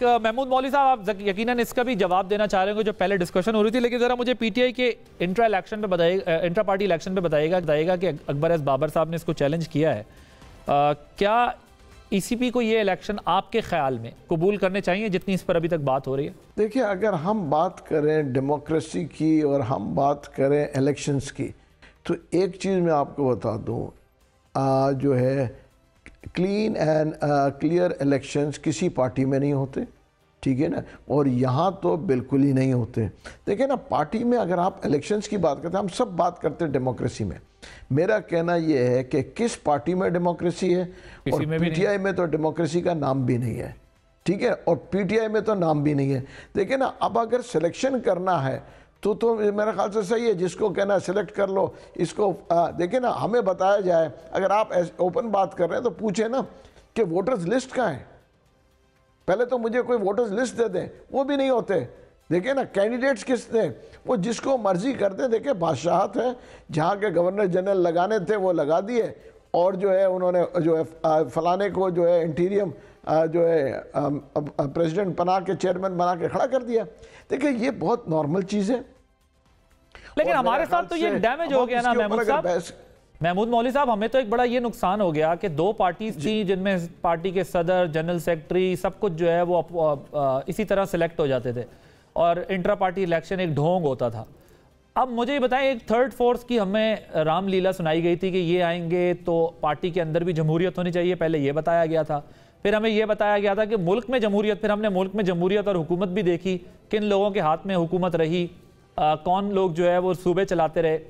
महमूद मौलवी साहब, आप यकीनन इसका भी जवाब देना चाह रहे होंगे जो पहले डिस्कशन हो रही थी, लेकिन ज़रा मुझे पीटीआई के इंट्रा पार्टी इलेक्शन पे बताइएगा कि अकबर एस बाबर साहब ने इसको चैलेंज किया है। क्या ईसीपी को ये इलेक्शन आपके ख्याल में कबूल करने चाहिए जितनी इस पर अभी तक बात हो रही है? देखिए, अगर हम बात करें डेमोक्रेसी की और हम बात करें इलेक्शंस की, तो एक चीज़ मैं आपको बता दूं, जो है क्लीन एंड क्लियर इलेक्शंस किसी पार्टी में नहीं होते, ठीक है ना, और यहाँ तो बिल्कुल ही नहीं होते। देखिए ना, पार्टी में अगर आप इलेक्शंस की बात करते हैं, हम सब बात करते हैं डेमोक्रेसी में। मेरा कहना यह है कि किस पार्टी में डेमोक्रेसी है, और पीटीआई में तो डेमोक्रेसी का नाम भी नहीं है, ठीक है, और पीटीआई में तो नाम भी नहीं है। देखिए ना, अब अगर सिलेक्शन करना है तो मेरे ख्याल से सही है, जिसको कहना है सिलेक्ट कर लो इसको। देखिए ना, हमें बताया जाए, अगर आप ओपन बात कर रहे हैं तो पूछे ना कि वोटर्स लिस्ट कहाँ है, पहले तो मुझे कोई वोटर्स लिस्ट दे दें, वो भी नहीं होते। देखिए ना, कैंडिडेट्स किसने, वो जिसको मर्जी करते। देखिए, बादशाहत है, जहाँ के गवर्नर जनरल लगाने थे वो लगा दिए, और जो है उन्होंने जो है फलाने को जो है इंटीरियम जो है प्रेसिडेंट बना के, चेयरमैन बना के खड़ा कर दिया। देखिए, ये बहुत नॉर्मल चीज़ है, लेकिन हमारे साथ तो ये डैमेज हो गया ना महमूद मौलवी साहब, हमें तो एक बड़ा ये नुकसान हो गया कि दो पार्टीज थी जिनमें पार्टी के सदर, जनरल सेक्रेटरी, सब कुछ जो है वो इसी तरह सिलेक्ट हो जाते थे, और इंट्रा पार्टी इलेक्शन एक ढोंग होता था। अब मुझे ये बताएं, एक थर्ड फोर्स की हमें रामलीला सुनाई गई थी कि ये आएंगे तो पार्टी के अंदर भी जमहूरियत होनी चाहिए, पहले ये बताया गया था, फिर हमें यह बताया गया था कि मुल्क में जमहूरियत, फिर हमने मुल्क में जमहूरियत और हुकूमत भी देखी, किन लोगों के हाथ में हुकूमत रही, कौन लोग जो है वो सूबे चलाते रहे।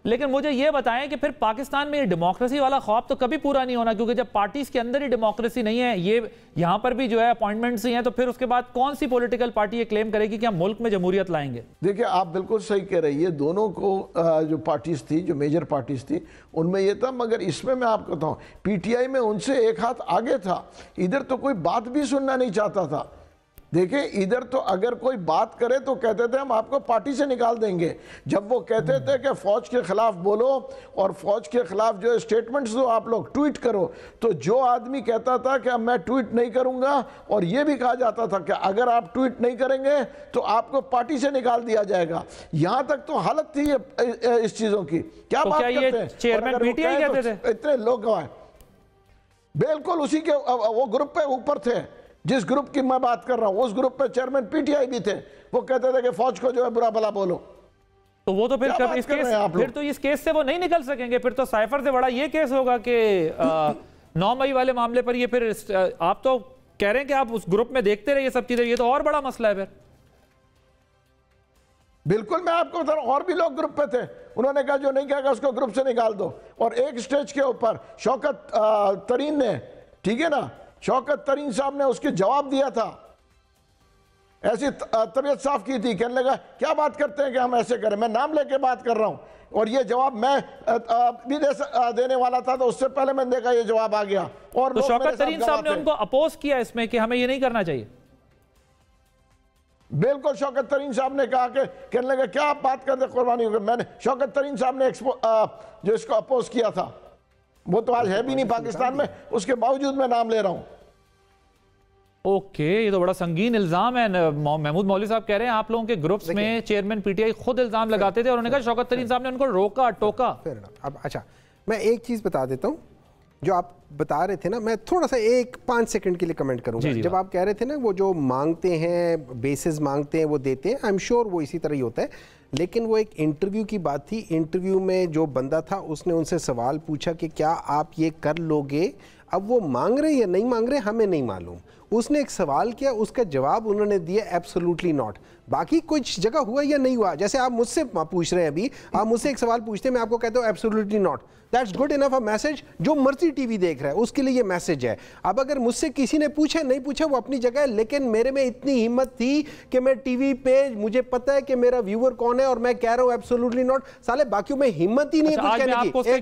लेकिन मुझे ये बताएं कि फिर पाकिस्तान में ये डेमोक्रेसी वाला ख्वाब तो कभी पूरा नहीं होना, क्योंकि जब पार्टीज के अंदर ही डेमोक्रेसी नहीं है, ये यहाँ पर भी जो है अपॉइंटमेंट्स ही हैं, तो फिर उसके बाद कौन सी पॉलिटिकल पार्टी ये क्लेम करेगी कि हम मुल्क में जमहूरियत लाएंगे? देखिए, आप बिल्कुल सही कह रही है, दोनों को जो पार्टीज थी, जो मेजर पार्टीज थी, उनमें ये था। मगर इसमें मैं आपको बताऊँ, पीटीआई में उनसे एक हाथ आगे था, इधर तो कोई बात भी सुनना नहीं चाहता था। देखिए, इधर तो अगर कोई बात करे तो कहते थे हम आपको पार्टी से निकाल देंगे। जब वो कहते थे कि फौज के खिलाफ बोलो और फौज के खिलाफ जो है स्टेटमेंट्स दो, आप लोग ट्वीट करो, तो जो आदमी कहता था कि मैं ट्वीट नहीं करूंगा, और ये भी कहा जाता था कि अगर आप ट्वीट नहीं करेंगे तो आपको पार्टी से निकाल दिया जाएगा। यहां तक तो हालत थी इस चीजों की। क्या बात करते हैं, चेयरमैन पीटीआई कहते थे, इतने लोग गवाए, बिल्कुल उसी के वो ग्रुप पे ऊपर थे। जिस ग्रुप की मैं बात कर रहा हूं, उस ग्रुप पे चेयरमैन पीटीआई भी थे। वो कहते थे कि फौज को जो है बुरा भला बोलो। तो वो तो फिर फिर तो इस केस से वो नहीं निकल सकेंगे, फिर तो साइफर से बड़ा ये केस होगा कि 9 मई वाले मामले पर ये फिर आप तो कह रहे हैं कि आप उस ग्रुप में देखते रहिए सब चीजें, ये तो और बड़ा मसला है फिर। बिल्कुल, मैं आपको बता रहा हूं, और भी लोग ग्रुप पे थे, उन्होंने कहा जो नहीं कहेगा उसको ग्रुप से निकाल दो। और एक स्टेज के ऊपर शौकत तरीन ने, ठीक है ना, शौकत तरीन साहब ने उसके जवाब दिया था, ऐसी तबीयत साफ की थी, कहने लगा क्या बात करते हैं कि हम ऐसे करें, मैं नाम लेके बात कर रहा हूं, और ये जवाब मैं भी देने वाला था, तो उससे पहले मैंने देखा ये जवाब आ गया। और तो शौकत तरीन साहब ने उनको अपोज किया इसमें कि हमें ये नहीं करना चाहिए। बिल्कुल, शौकत तरीन साहब ने कहा कि कहने लगा क्या आप बात करते कुर्बानी होगी। मैंने शौकत तरीन साहब ने जो इसको अपोज किया था, वो तो आज है भी नहीं पाकिस्तान में, उसके बावजूद मैं नाम ले रहा हूं। ओके, ये तो बड़ा संगीन इल्जाम है। महमूद मौलवी साहब कह रहे हैं आप लोगों के ग्रुप्स में चेयरमैन पीटीआई खुद इल्जाम लगाते थे और उन्होंने कहा शौकत तरीन साहब ने उनको रोका टोका। अब अच्छा, मैं एक चीज बता देता हूं, जो आप बता रहे थे ना, मैं थोड़ा सा 1-5 सेकंड के लिए कमेंट करूंगा। जब आप कह रहे थे ना वो जो मांगते हैं, बेसिस मांगते हैं, वो देते हैं, आई एम श्योर वो इसी तरह ही होता है। लेकिन वो एक इंटरव्यू की बात थी, इंटरव्यू में जो बंदा था उसने उनसे सवाल पूछा कि क्या आप ये कर लोगे। अब वो मांग रहे या नहीं मांग रहे हमें नहीं मालूम, उसने एक सवाल किया, उसका जवाब उन्होंने दिया एब्सोल्युटली नॉट। बाकी कुछ जगह हुआ या नहीं हुआ, जैसे आप मुझसे पूछ रहे हैं, अभी आप मुझसे एक सवाल पूछते हैं, मैं आपको कहता हूँ absolutely not, that's good enough a message. जो मर्जी टीवी देख रहा है उसके लिए ये मैसेज है। अब अगर मुझसे किसी ने पूछा नहीं पूछा वो अपनी जगह है, लेकिन मेरे में इतनी हिम्मत थी कि मैं टीवी पे, मुझे पता है कि मेरा व्यूअर कौन है और मैं कह रहा हूँ एब्सोल्युटली नॉट। साले बाकियों में हिम्मत ही नहीं है कुछ कहने की।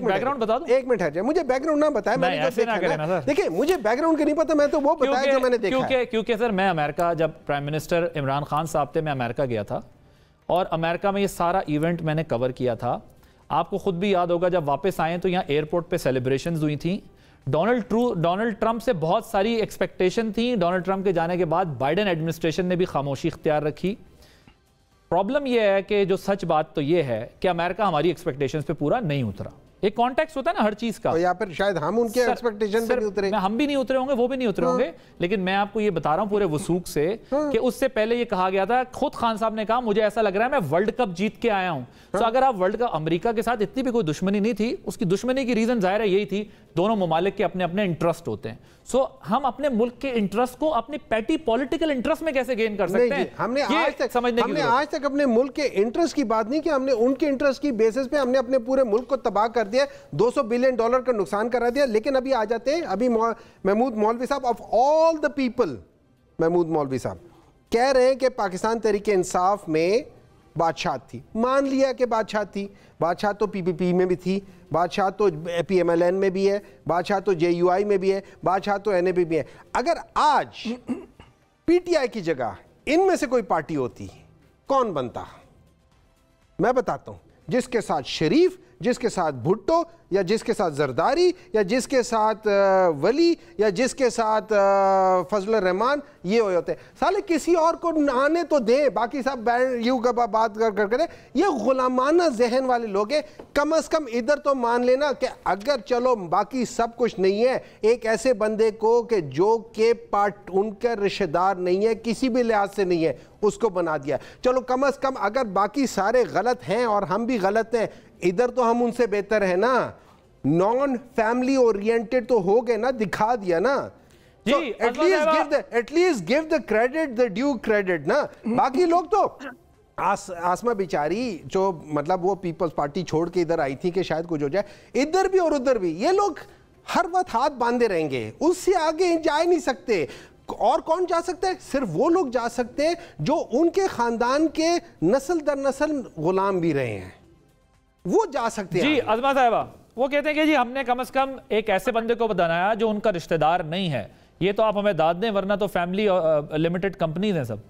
एक मिनट है, मुझे बैकग्राउंड ना बताया, मैंने देखिए मुझे बैकग्राउंड के नहीं पता, मैं तो वो बताया जो मैंने देखा। क्योंकि सर मैं अमेरिका, जब प्राइम मिनिस्टर इमरान खान साहब थे, मैं अमेरिका गया था और अमेरिका में ये सारा इवेंट मैंने कवर किया था। आपको खुद भी याद होगा जब वापस आए तो यहाँ एयरपोर्ट पे सेलिब्रेशंस हुई थी, डोनाल्ड ट्रंप से बहुत सारी एक्सपेक्टेशन थी। डोनाल्ड ट्रंप के जाने के बाद बाइडेन एडमिनिस्ट्रेशन ने भी खामोशी इख्तियार रखी। प्रॉब्लम यह है कि जो सच बात तो यह है कि अमेरिका हमारी एक्सपेक्टेशंस पे पूरा नहीं उतरा। एक कॉन्टेक्स्ट होता है ना हर चीज का, या फिर शायद हम उनके एक्सपेक्टेशन पे नहीं उतरे। हम भी नहीं उतरे होंगे, वो भी नहीं उतरे होंगे, लेकिन मैं आपको ये बता रहा हूं पूरे वसूख से कि उससे पहले ये कहा गया था, खुद खान साहब ने कहा मुझे ऐसा लग रहा है मैं वर्ल्ड कप जीत के आया हूं। तो अगर आप वर्ल्ड कप, अमेरिका के साथ इतनी भी कोई दुश्मनी नहीं थी, उसकी दुश्मनी की रीजन जाहिर है यही थी, दोनों ममालिक के अपने अपने इंटरेस्ट होते हैं। सो हम अपने मुल्क के इंटरेस्ट को अपनी पैटी पॉलिटिकल इंटरेस्ट में कैसे गेन कर सकते हैं, हमने आज तक अपने मुल्क के इंटरेस्ट की बात नहीं की, हमने उनके इंटरेस्ट की बेसिस पे हमने अपने पूरे मुल्क को तबाह कर दिया, $200 बिलियन का नुकसान करा दिया। लेकिन अभी आ जाते हैं, अभी महमूद मौलवी साहब, of all the people, Mahmood मौलवी साहब कह रहे हैं कि पाकिस्तान तहरीक इंसाफ में बादशाह थी। मान लिया कि बादशाह थी, बादशाह तो पीपीपी में भी थी, बादशाह तो पीएमएलएन में भी है, बादशाह तो जेयूआई में भी है, बादशाह तो एनएबी में है। अगर आज पीटीआई की जगह इनमें से कोई पार्टी होती, कौन बनता? मैं बताता हूं, जिसके साथ शरीफ, जिसके साथ भुट्टो, या जिसके साथ जरदारी, या जिसके साथ वली, या जिसके साथ फजल रहमान, ये होते हैं। साले किसी और को आने तो दे, बाकी सब बैंड यू का बात कर ये गुलामाना जहन वाले लोग हैं। कम अज कम इधर तो मान लेना कि अगर चलो बाकी सब कुछ नहीं है, एक ऐसे बंदे को कि जो के पार्ट उनका रिश्तेदार नहीं है, किसी भी लिहाज से नहीं है, उसको बना दिया। चलो कम अज कम अगर बाकी सारे गलत हैं और हम भी गलत हैं, इधर तो हम उनसे बेहतर है ना। नॉन फैमिली ओरिएंटेड तो हो गए ना, दिखा दिया ना। So at least give the credit, the due credit ना। बाकी लोग तो आसमा बेचारी जो मतलब वो पीपल्स पार्टी छोड़ के इधर आई थी कि शायद कुछ हो जाए, इधर भी और उधर भी ये लोग हर वक्त हाथ बांधे रहेंगे, उससे आगे जा नहीं सकते। और कौन जा सकता है? सिर्फ वो लोग जा सकते हैं जो उनके खानदान के नस्ल दर नस्ल गुलाम भी रहे हैं, वो जा सकते हैं। जी अज़मा साहिबा, वो कहते हैं कि जी हमने कम से कम एक ऐसे बंदे को बनाया जो उनका रिश्तेदार नहीं है, ये तो आप हमें दाद दें, वरना तो फैमिली लिमिटेड कंपनीज हैं सब।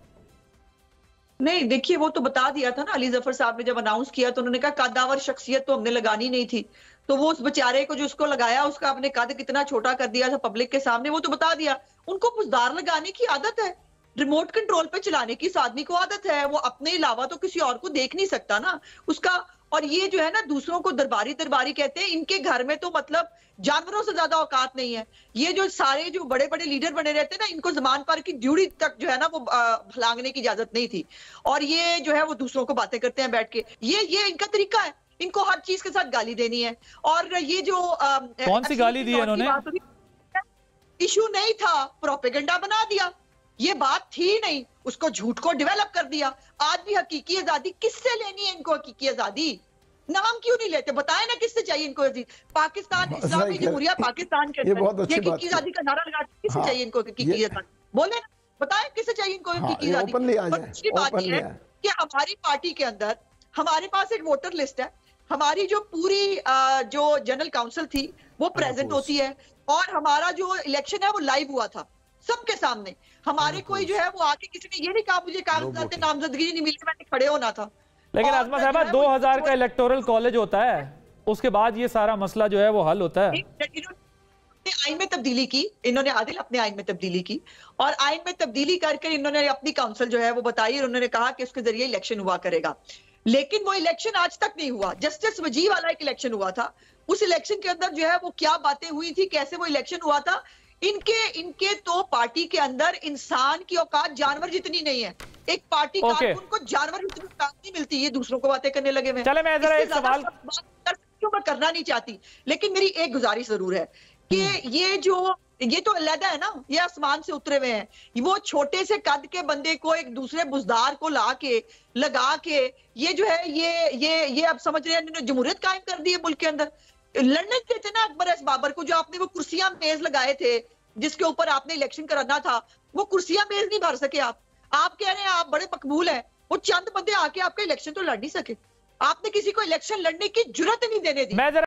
नहीं देखिए, वो तो बता दिया था ना, अली जफर साहब ने जब अनाउंस किया तो उन्होंने कहा कदावर शख्सियत तो हमने लगानी नहीं थी, तो वो उस बेचारे को जो उसको लगाया उसका आपने कद कितना छोटा कर दिया था पब्लिक के सामने, वो तो बता दिया। उनको पुजदार लगाने की आदत है, रिमोट कंट्रोल पे चलाने की इस आदमी को आदत है, वो अपने अलावा तो किसी और को देख नहीं सकता ना उसका। और ये जो है ना दूसरों को दरबारी दरबारी कहते हैं, इनके घर में तो मतलब जानवरों से ज्यादा औकात नहीं है। ये जो सारे जो बड़े बड़े लीडर बने रहते हैं ना, इनको जमान पर की ड्यूटी तक जो है ना वो भलांगने की इजाजत नहीं थी, और ये जो है वो दूसरों को बातें करते हैं बैठ के। ये इनका तरीका है, इनको हर चीज के साथ गाली देनी है। और ये जो कौन सी गाली दी है इन्होंने? इशू नहीं था, प्रोपेगेंडा बना दिया, ये बात थी नहीं, उसको झूठ को डेवलप कर दिया। आज भी हकीकी आजादी किससे लेनी है इनको? हकीकी आजादी नाम क्यों नहीं लेते? बताएं ना किससे चाहिए इनको आजादी? पाकिस्तान इस्लामी जमहूरिया पाकिस्तान के अंदर ये हकीकी आजादी का नारा लगाते, किससे चाहिए इनको हकीकी आजादी? बोले ना, बताएं किससे चाहिए इनको हकीकी आजादी? दूसरी बात यह है कि हमारी पार्टी के अंदर हमारे पास एक वोटर लिस्ट है, हमारी जो पूरी जो जनरल काउंसिल थी वो प्रेजेंट होती है, और हमारा जो इलेक्शन है वो लाइव हुआ था सबके सामने। हमारे कोई जो है वो आके किसी ने ये नहीं कहा मुझे कागजात नामजदगी नहीं मिली, मैंने खड़े होना था। लेकिन आज़मा साहबा 2000 का इलेक्टोरल कॉलेज होता है, उसके बाद ये सारा मसला जो है वो हल होता है। आइन में तब्दीली की इन्होंने, आदिल अपने आइन में तब्दीली की, और आइन में तब्दीली करके इन्होंने अपनी काउंसिल जो है वो बताई, और उन्होंने कहा कि उसके जरिए इलेक्शन हुआ करेगा। लेकिन वो इलेक्शन आज तक नहीं हुआ। जस्टिस वजीर वाला एक इलेक्शन हुआ था, उस इलेक्शन के अंदर जो है वो क्या बातें हुई थी, कैसे वो इलेक्शन हुआ था। इनके तो पार्टी के अंदर इंसान की औकात जानवर जितनी नहीं है। एक पार्टी कारकुन को जानवर जितनी औकात नहीं मिलती, ये दूसरों को बातें करने लगे। चले मैं जरा एक सवाल मैं करना नहीं चाहती, लेकिन मेरी एक गुजारिश जरूर है कि ये तो अलहदा है ना, ये आसमान से उतरे हुए हैं। वो छोटे से कद के बंदे को एक दूसरे बुजदार को लगा के ये जो है ये अब समझ रहे हैं इन्होंने जमहूरियत कायम कर दी है मुल्क के अंदर। लड़ने देते ना अकबर एस बाबर को, जो आपने वो कुर्सियां मेज लगाए थे जिसके ऊपर आपने इलेक्शन कराना था, वो कुर्सियां मेज नहीं भर सके। आप कह रहे हैं आप बड़े मकबूल हैं, वो चंद बंदे आके आपका इलेक्शन तो लड़ नहीं सके। आपने किसी को इलेक्शन लड़ने की जुर्रत नहीं देने दी।